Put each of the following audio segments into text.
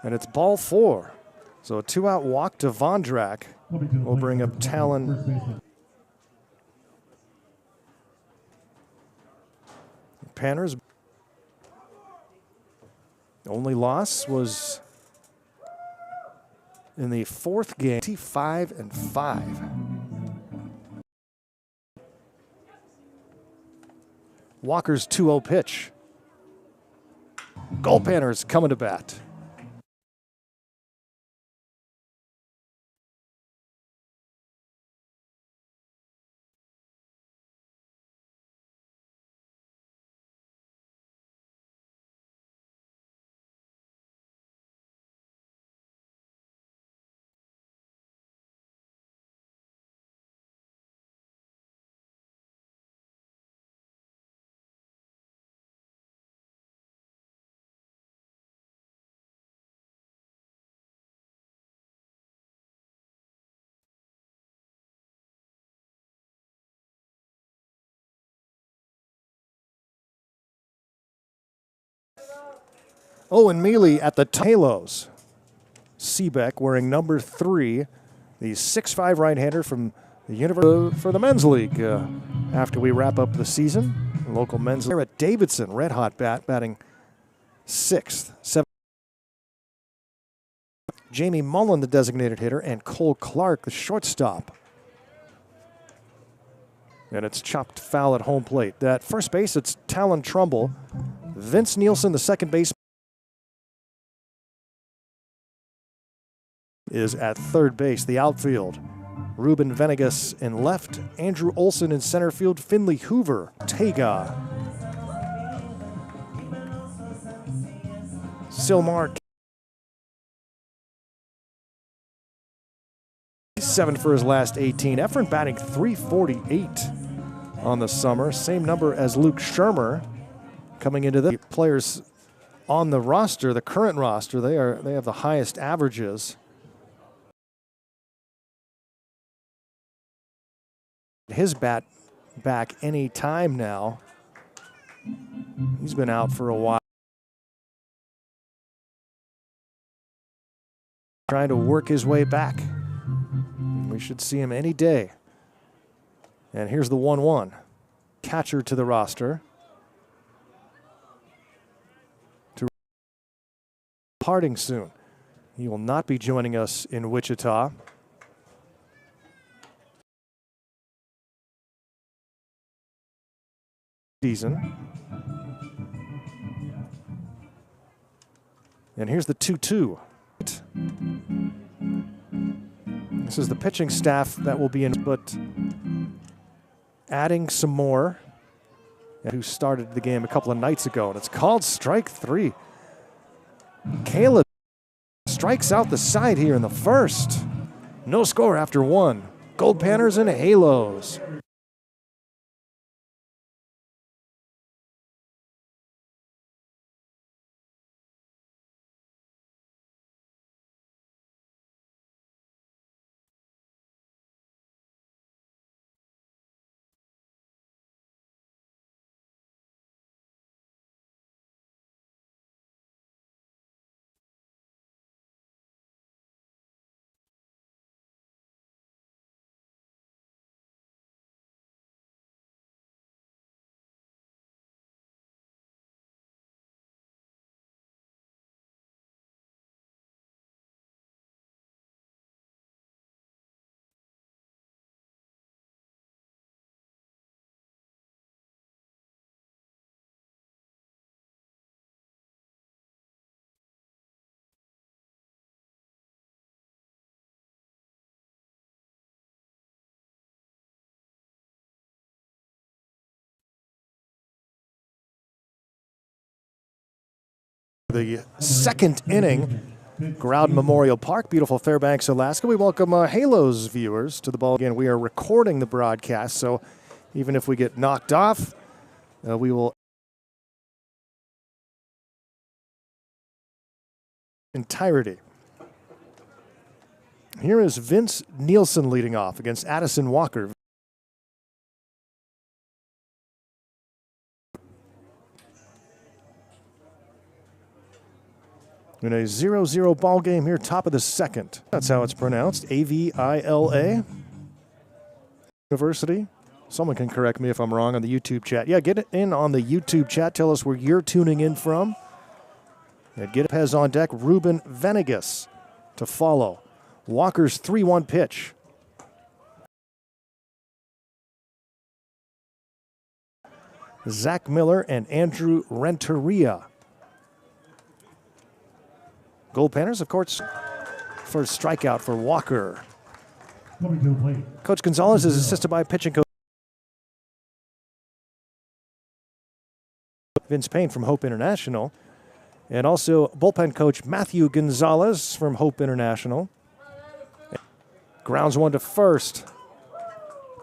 And it's ball 4. So a 2-out walk to Vondrak will bring up Talon. Panners' only loss was in the 4th game, 5-5. Walker's 2-0 pitch. Goldpanners coming to bat. Owen Mealy at the Halos. Seebeck wearing number 3, the 6'5" right-hander from the University for the men's league. After we wrap up the season, local men's league at Davidson, red-hot batting 6th. 7th. Jamie Mullen, the designated hitter, and Cole Clark, the shortstop. And it's chopped foul at home plate. At first base, it's Talon Trumbull. Vince Nielsen, the second baseman, is at third base. The outfield, Ruben Venegas in left, Andrew Olson in center field, Finley Hoover, Tega, Silmar, 7 for his last 18. Efren batting .348 on the summer, same number as Luke Shermer. Coming into the players on the roster, the current roster, they have the highest averages. His bat back any time now. He's been out for a while. Trying to work his way back. We should see him any day. And here's the 1-1. Catcher to the roster. Departing soon. He will not be joining us in Wichita. Season. And here's the 2-2. This is the pitching staff that will be in, but adding some more, who started the game a couple of nights ago, and it's called strike 3. Caleb strikes out the side here in the first. No score after 1. Goldpanners and Halos. The second inning, Growden Memorial Park, beautiful Fairbanks, Alaska. We welcome Halos viewers to the ball. Again, we are recording the broadcast, so even if we get knocked off, we will entirety. Here is Vince Nielsen leading off against Addison Walker. In a 0-0 ball game here, top of the second. That's how it's pronounced, Avila University. Someone can correct me if I'm wrong on the YouTube chat. Yeah, get in on the YouTube chat. Tell us where you're tuning in from. And get has on deck Ruben Venegas to follow. Walker's 3-1 pitch. Zach Miller and Andrew Renteria. Goldpanners, of course, first strikeout for Walker. Coach Gonzalez is assisted by pitching coach Vince Payne from Hope International, and also bullpen coach Matthew Gonzalez from Hope International. Grounds one to first.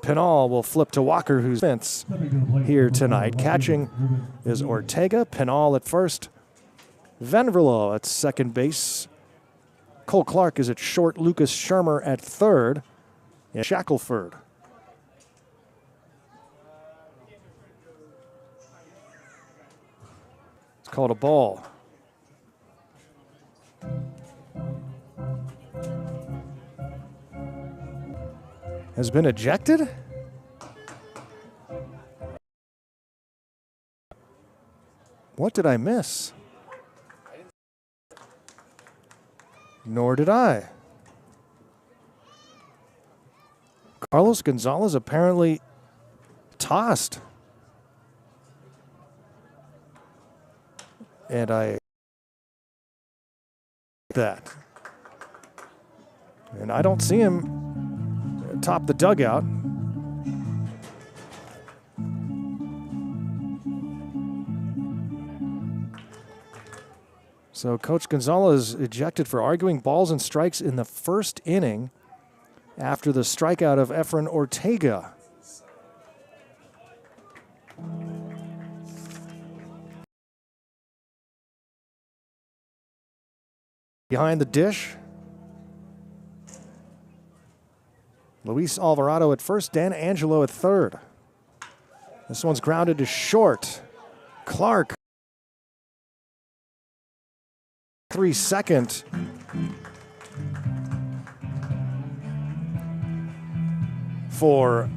Pinal will flip to Walker, who's Vince here tonight. Catching is Ortega. Pinal at first. Vanderlo at second base. Cole Clark is at short. Lucas Shermer at third. And Shackelford. It's called a ball. Has been ejected? What did I miss? Nor did I. Carlos Gonzalez apparently tossed. And I that. And I don't see him top the dugout. So Coach Gonzalez ejected for arguing balls and strikes in the first inning after the strikeout of Efren Ortega. Behind the dish, Luis Alvarado at first, Dan Angelo at third. This one's grounded to short. Clark. 3-2 for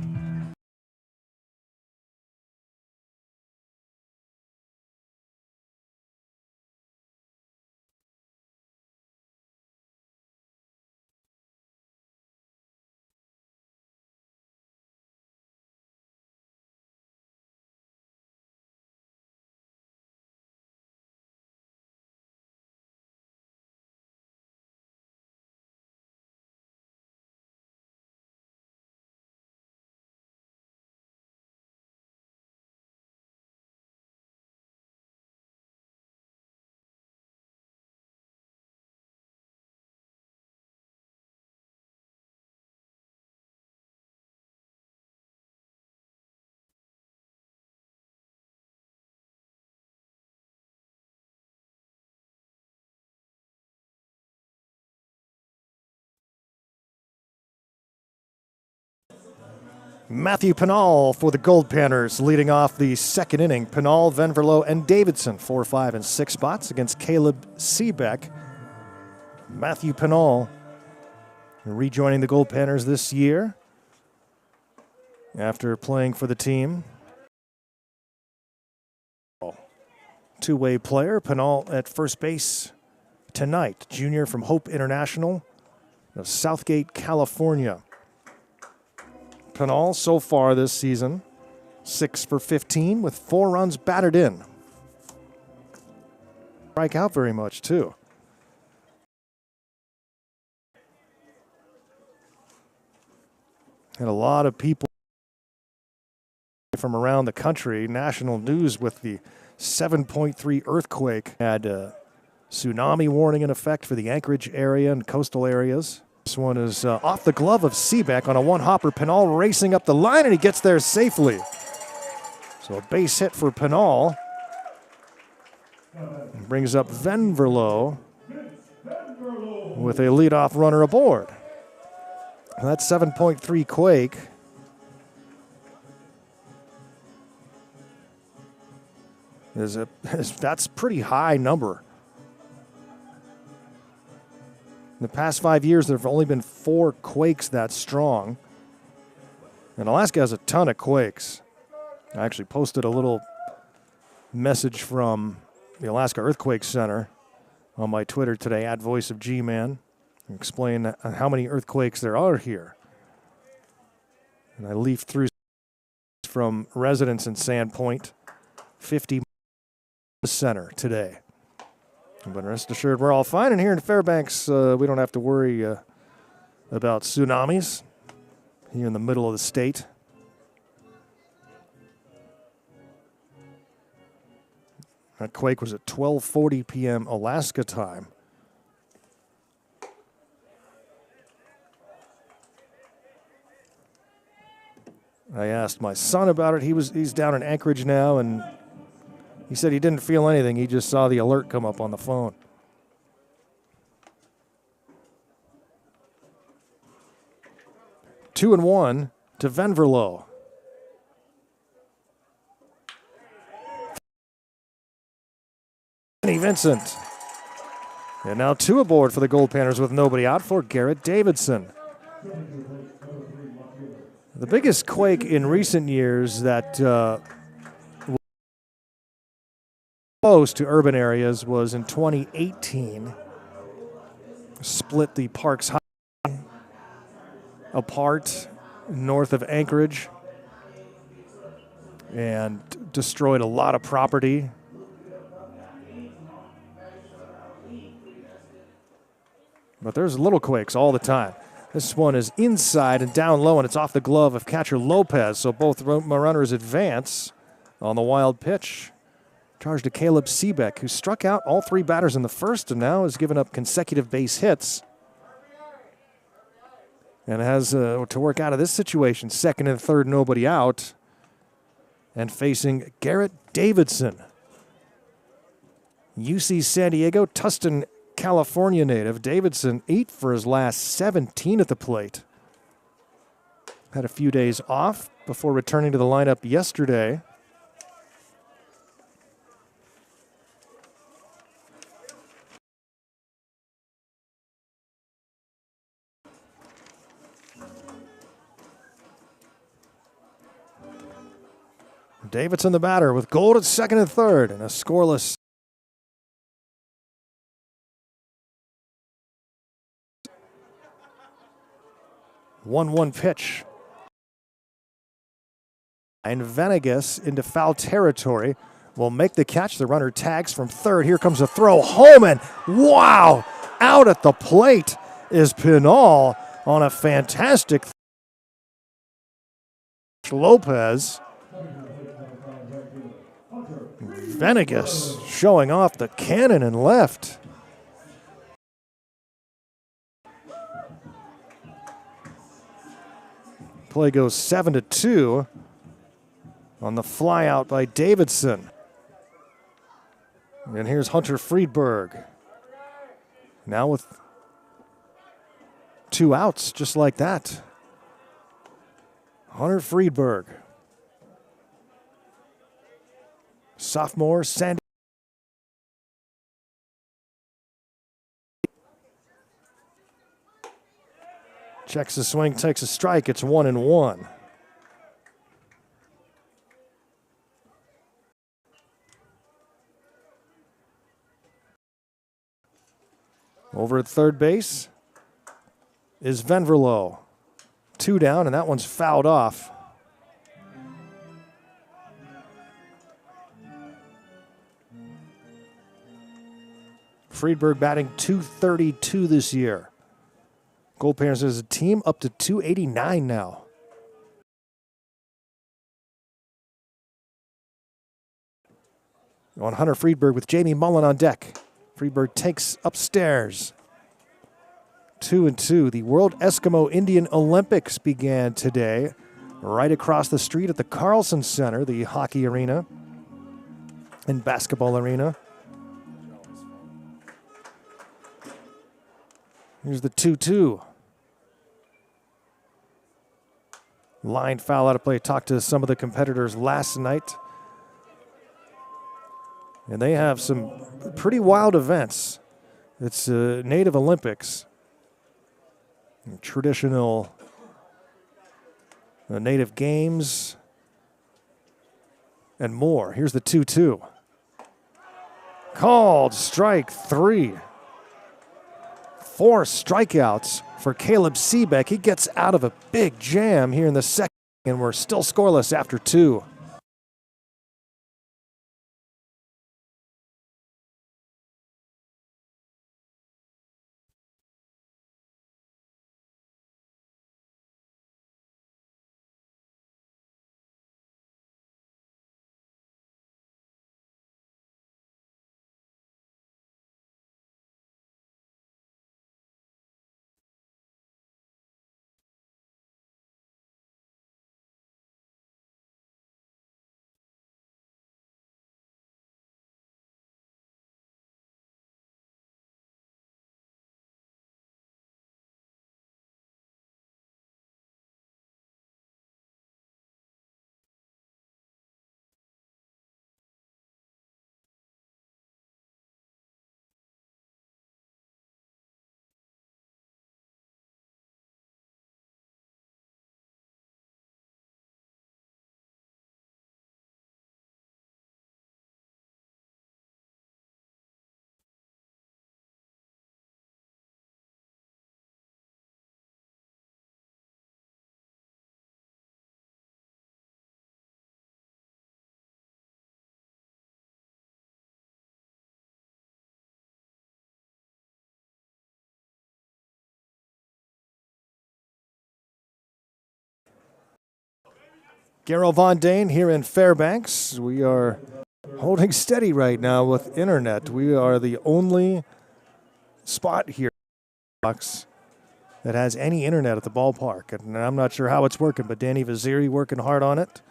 Matthew Pinal for the Goldpanners, leading off the second inning. Pinal, Venverlo, and Davidson, 4, 5, and 6 spots against Caleb Seebeck. Matthew Pinal rejoining the Goldpanners this year after playing for the team. Two-way player, Pinal at first base tonight. Junior from Hope International of Southgate, California. Pinal so far this season, 6 for 15 with 4 runs batted in. Strike out very much too. And a lot of people from around the country, national news with the 7.3 earthquake, had a tsunami warning in effect for the Anchorage area and coastal areas. This one is off the glove of Seebeck on a one-hopper. Pinal racing up the line, and he gets there safely. So a base hit for Pinal. Brings up Venverlo with a leadoff runner aboard. That's 7.3 quake. That's a pretty high number. In the past 5 years, there have only been 4 quakes that strong. And Alaska has a ton of quakes. I actually posted a little message from the Alaska Earthquake Center on my Twitter today, @VoiceOfGman, and explain how many earthquakes there are here. And I leafed through from residents in Sandpoint, 50 center today. But rest assured, we're all fine. And here in Fairbanks, we don't have to worry about tsunamis here in the middle of the state. That quake was at 12:40 p.m. Alaska time. I asked my son about it. He's down in Anchorage now, and he said he didn't feel anything. He just saw the alert come up on the phone. Two and one to Venverlo. Vincent. And now 2 aboard for the Goldpanners with nobody out for Garrett Davidson. The biggest quake in recent years that was close to urban areas was in 2018. Split the Parks High apart north of Anchorage and destroyed a lot of property. But there's little quakes all the time. This one is inside and down low, and it's off the glove of catcher Lopez. So both runners advance on the wild pitch. Charge to Caleb Seebeck, who struck out all 3 batters in the first and now has given up consecutive base hits. And has to work out of this situation. Second and third, nobody out. And facing Garrett Davidson. UC San Diego, Tustin, California native. Davidson 8 for his last 17 at the plate. Had a few days off before returning to the lineup yesterday. Davidson the batter with Gold at second and third and a scoreless. One pitch. And Venegas into foul territory will make the catch. The runner tags from third. Here comes a throw home, and wow! Out at the plate is Pinal on a fantastic Lopez. Venegas showing off the cannon and left. Play goes 7-2 on the flyout by Davidson. And here's Hunter Friedberg. Now with 2 outs, just like that. Hunter Friedberg. Sophomore, Sandy. Checks the swing, takes a strike. It's 1-1. Over at third base is Venverlo. 2 down, and that one's fouled off. Friedberg batting .232 this year. Goldpanners as a team up to .289 now. On Hunter Friedberg with Jamie Mullen on deck. Friedberg takes upstairs. 2-2. The World Eskimo Indian Olympics began today right across the street at the Carlson Center, the hockey arena and basketball arena. Here's the 2-2. Line foul out of play. Talked to some of the competitors last night. And they have some pretty wild events. It's Native Olympics. traditional native games, and more. Here's the 2-2. Called strike 3. 4 strikeouts for Caleb Seebeck. He gets out of a big jam here in the second, and we're still scoreless after 2. Garrel Von Dane here in Fairbanks. We are holding steady right now with internet. We are the only spot here that has any internet at the ballpark. And I'm not sure how it's working, but Danny Vaziri working hard on it.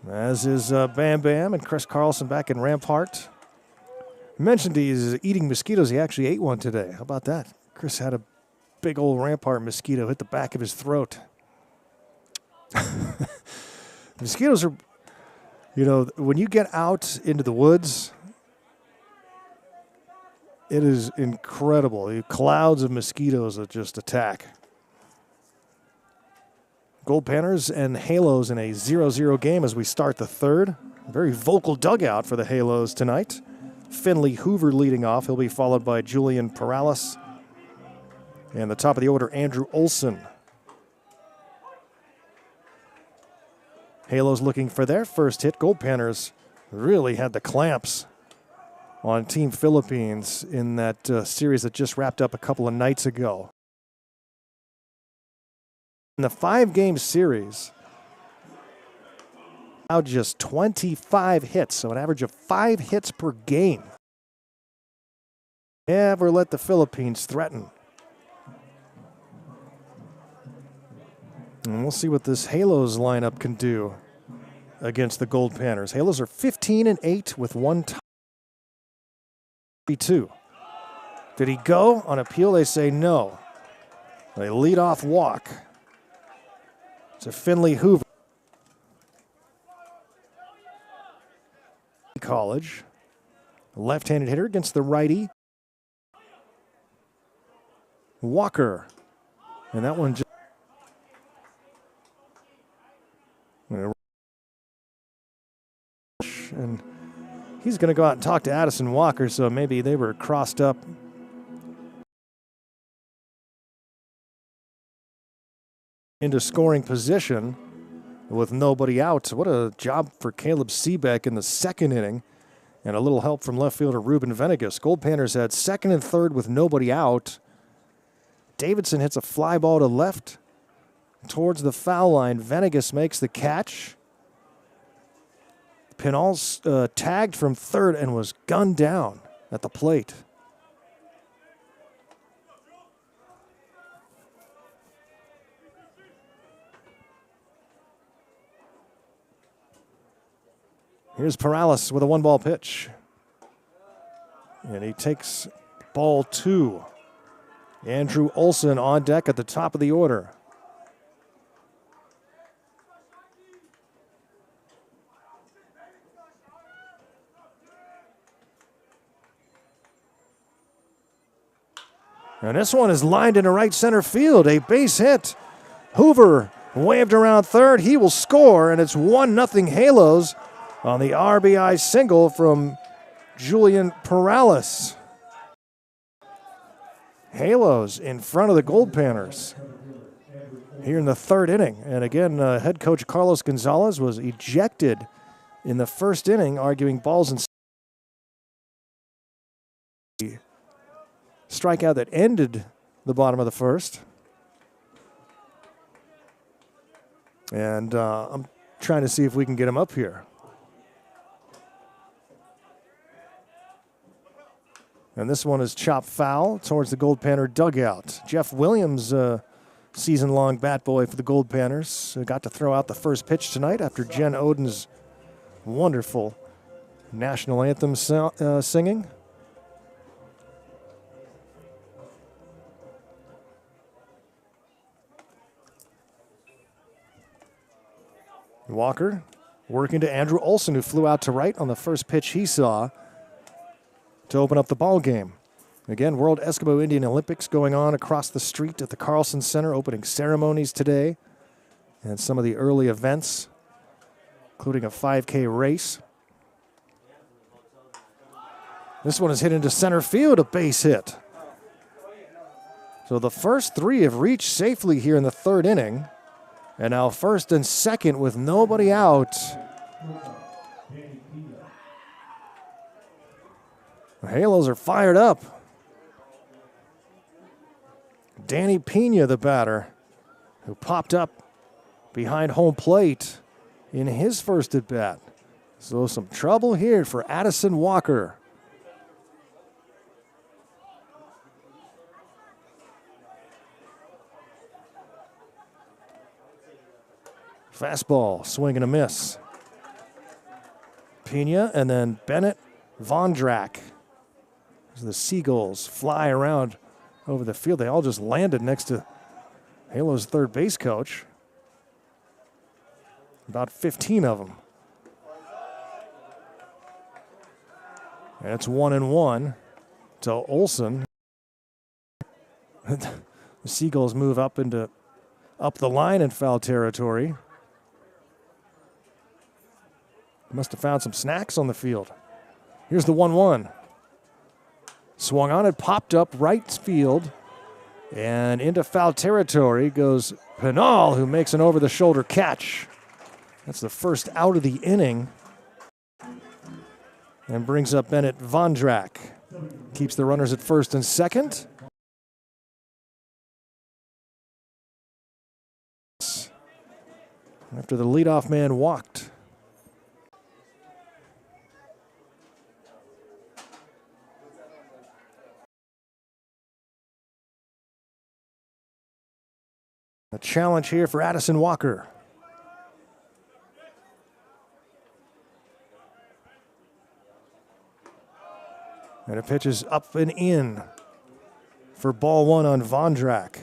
As is Bam Bam and Chris Carlson back in Rampart. Mentioned he's eating mosquitoes. He actually ate one today. How about that? Chris had a big old Rampart mosquito hit the back of his throat. Mosquitoes are, when you get out into the woods, it is incredible. Clouds of mosquitoes that just attack. Goldpanners and Halos in a 0-0 game as we start the third. Very vocal dugout for the Halos tonight. Finley Hoover leading off. He'll be followed by Julian Perales. And the top of the order, Andrew Olson. Halos looking for their first hit. Goldpanners really had the clamps on Team Philippines in that series that just wrapped up a couple of nights ago. In the 5-game series, now just 25 hits, so an average of 5 hits per game. Never let the Philippines threaten. And we'll see what this Halos lineup can do against the Goldpanners. Halos are 15-8 with 1 2. Did he go? On appeal, they say no. They lead off walk. It's a Finley Hoover. College. Left-handed hitter against the righty. Walker. And that one just... And he's going to go out and talk to Addison Walker, so maybe they were crossed up. Into scoring position with nobody out. What a job for Caleb Seebeck in the second inning. And a little help from left fielder Ruben Venegas. Goldpanners had second and third with nobody out. Davidson hits a fly ball to left towards the foul line. Venegas makes the catch. Pinal's tagged from third and was gunned down at the plate. Here's Perales with a 1-ball pitch. And he takes ball 2. Andrew Olson on deck at the top of the order. And this one is lined into right center field. A base hit. Hoover waved around third. He will score, and it's 1-0 Halos on the RBI single from Julian Perales. Halos in front of the Goldpanners here in the third inning. And again, head coach Carlos Gonzalez was ejected in the first inning, arguing balls and strikeout that ended the bottom of the first. And I'm trying to see if we can get him up here. And this one is chopped foul towards the Goldpanner dugout. Jeff Williams, season-long bat boy for the Goldpanners, got to throw out the first pitch tonight after Jen Oden's wonderful national anthem singing. Walker working to Andrew Olson, who flew out to right on the first pitch he saw to open up the ball game. Again, World Eskimo Indian Olympics going on across the street at the Carlson Center, opening ceremonies today and some of the early events, including a 5K race. This one is hit into center field, a base hit. So the first three have reached safely here in the third inning. And now first and second with nobody out. The Halos are fired up. Danny Pena, the batter, who popped up behind home plate in his first at bat. So some trouble here for Addison Walker. Fastball, swing and a miss. Pena and then Bennett Vondrak. As the Seagulls fly around over the field, they all just landed next to Halo's third base coach. About 15 of them. And it's 1-1 to Olson. The Seagulls move up the line in foul territory. Must have found some snacks on the field. Here's the 1-1. Swung on it, popped up right field, and into foul territory goes Pinal, who makes an over-the-shoulder catch. That's the first out of the inning, and brings up Bennett Vondrak. Keeps the runners at first and second. After the leadoff man walked. A challenge here for Addison Walker. And a pitch is up and in for ball one on Vondrak.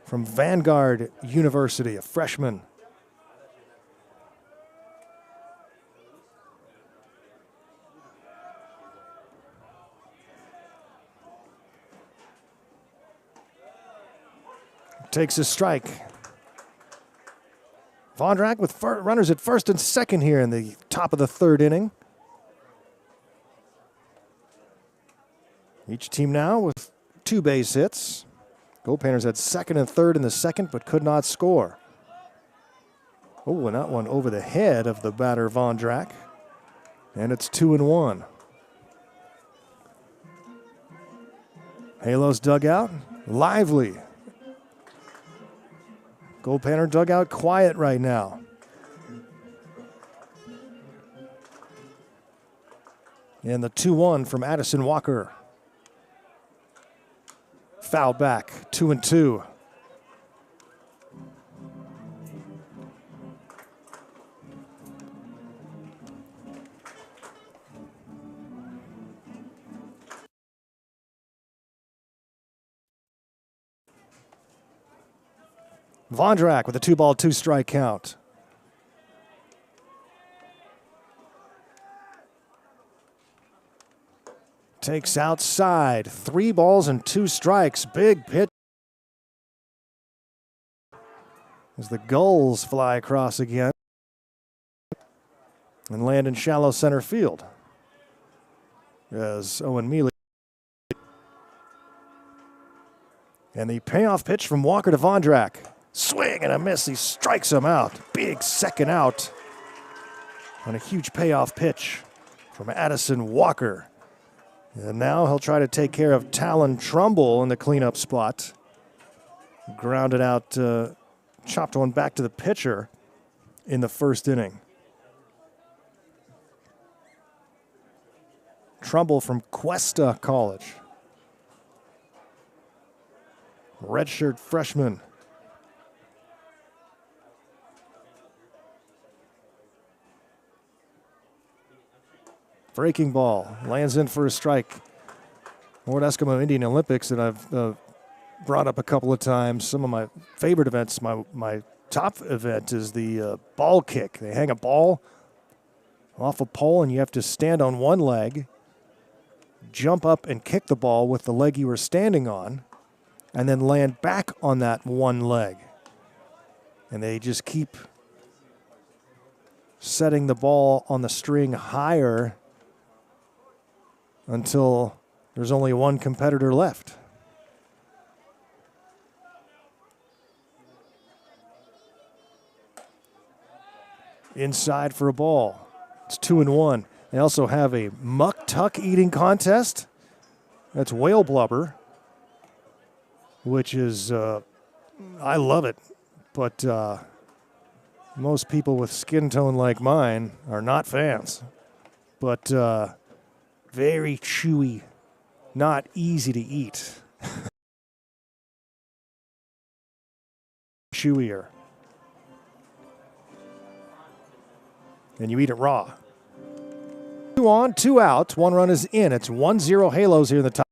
From Vanguard University, a freshman. Takes a strike. Vondrak with runners at first and second here in the top of the third inning. Each team now with 2 base hits. Goldpanners had second and third in the second, but could not score. Oh, and that one over the head of the batter Vondrak. And it's 2-1. Halos dugout, lively. Goldpanner dugout quiet right now. And the 2-1 from Addison Walker. Foul back, 2-2. Vondrak with a 2-ball, 2-strike count. Takes outside. 3 balls and 2 strikes. Big pitch. As the gulls fly across again and land in shallow center field. As Owen Mealy. And the payoff pitch from Walker to Vondrak. Swing and a miss. He strikes him out. Big second out on a huge payoff pitch from Addison Walker. And now he'll try to take care of Talon Trumbull in the cleanup spot. Grounded out, chopped one back to the pitcher in the first inning. Trumbull from Cuesta College. Redshirt freshman. Breaking ball, lands in for a strike. Lord Eskimo Indian Olympics that I've brought up a couple of times. Some of my favorite events, my top event is the ball kick. They hang a ball off a pole and you have to stand on one leg, jump up and kick the ball with the leg you were standing on, and then land back on that one leg. And they just keep setting the ball on the string higher until there's only one competitor left. Inside for a ball. It's 2-1. They also have a muck tuck eating contest. That's whale blubber, which is, I love it, but most people with skin tone like mine are not fans. But very chewy, not easy to eat. Chewier. And you eat it raw. 2 on, 2 out. 1 run is in. It's 1-0 Halos here in the top.